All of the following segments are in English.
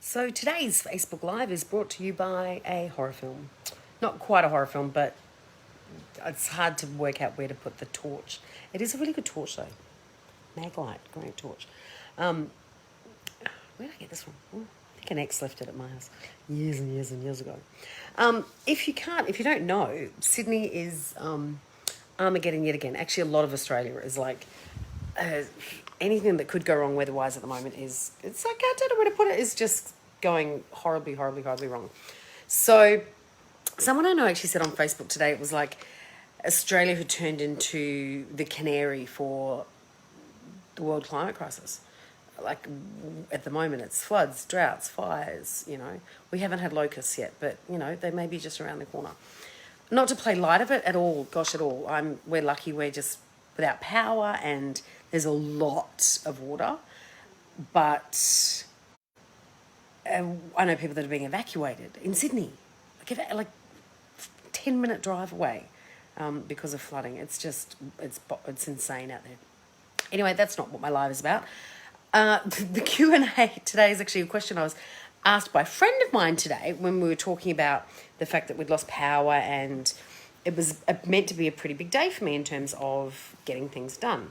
So today's Facebook Live is brought to you by a horror film. Not quite a horror film, but it's hard to work out where to put the torch. It is a really good torch though. Maglite, great torch. Where did I get this from? I think an ex left it at my house years and years and years ago. If you don't know, Sydney is Armageddon yet again. Actually, a lot of Australia is like anything that could go wrong weather-wise at the moment it's like, I don't know where to put it, is just going horribly, horribly, horribly wrong. So someone I know actually said on Facebook today, it was like Australia had turned into the canary for the world climate crisis. Like at the moment it's floods, droughts, fires, We haven't had locusts yet, but, they may be just around the corner. Not to play light of it at all, gosh, at all. We're lucky we're just without power and there's a lot of water. But I know people that are being evacuated in Sydney, like 10-minute drive away because of flooding. It's insane out there. Anyway, that's not what my live is about. The Q&A today is actually a question I was asked by a friend of mine today when we were talking about the fact that we'd lost power, and it was meant to be a pretty big day for me in terms of getting things done.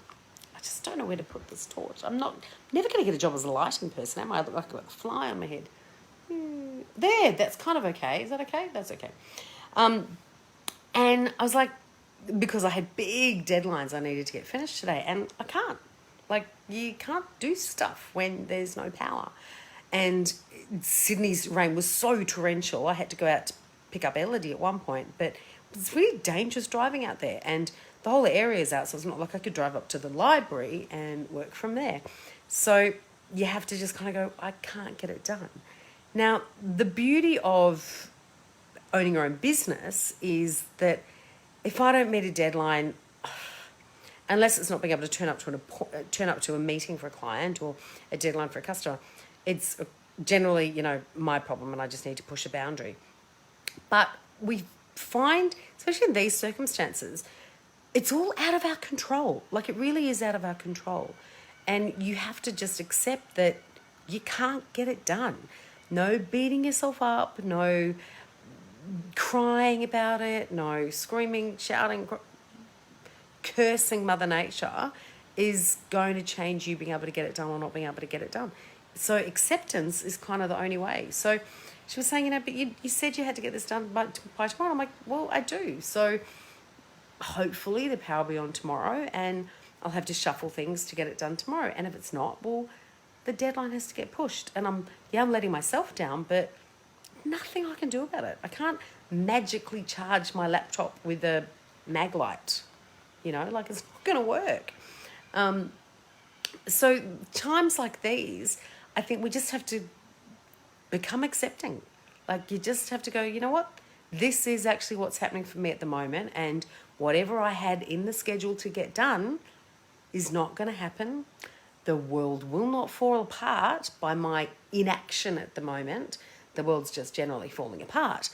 I just don't know where to put this torch. I'm never going to get a job as a lighting person, am I? I look like I've got a fly on my head. There, that's kind of okay. Is that okay? That's okay. And I was like, because I had big deadlines I needed to get finished today, and I can't. Like, you can't do stuff when there's no power. And Sydney's rain was so torrential, I had to go out to pick up Elodie at one point, but it's really dangerous driving out there, and the whole area is out, so it's not like I could drive up to the library and work from there. So you have to just kind of go, I can't get it done. Now, the beauty of owning your own business is that if I don't meet a deadline, unless it's not being able to turn up to a meeting for a client or a deadline for a customer, it's generally, my problem, and I just need to push a boundary. But we find, especially in these circumstances, it's all out of our control. Like, it really is out of our control. And you have to just accept that you can't get it done. No beating yourself up, no crying about it, no screaming, shouting, cursing Mother Nature is going to change you being able to get it done or not being able to get it done. So acceptance is kind of the only way. So she was saying, but you said you had to get this done by tomorrow. I'm like, well, I do. So hopefully the power will be on tomorrow and I'll have to shuffle things to get it done tomorrow. And if it's not, well, the deadline has to get pushed. And I'm letting myself down, but nothing I can do about it. I can't magically charge my laptop with a Maglite. It's not going to work. So times like these, I think we just have to become accepting. Like, you just have to go, you know what? This is actually what's happening for me at the moment, and whatever I had in the schedule to get done is not going to happen. The world will not fall apart by my inaction at the moment. The world's just generally falling apart.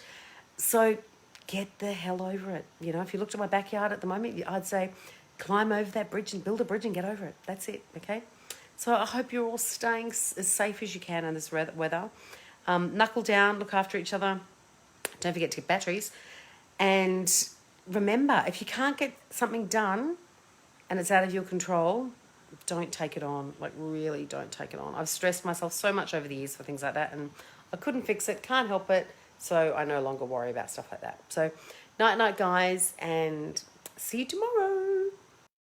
So get the hell over it. If you looked at my backyard at the moment, I'd say climb over that bridge and build a bridge and get over it. That's it, okay? So I hope you're all staying as safe as you can in this weather. Knuckle down, look after each other. Don't forget to get batteries. And remember, if you can't get something done and it's out of your control, don't take it on. Like, really don't take it on. I've stressed myself so much over the years for things like that, and I couldn't fix it, can't help it. So I no longer worry about stuff like that. So night, guys, and see you tomorrow.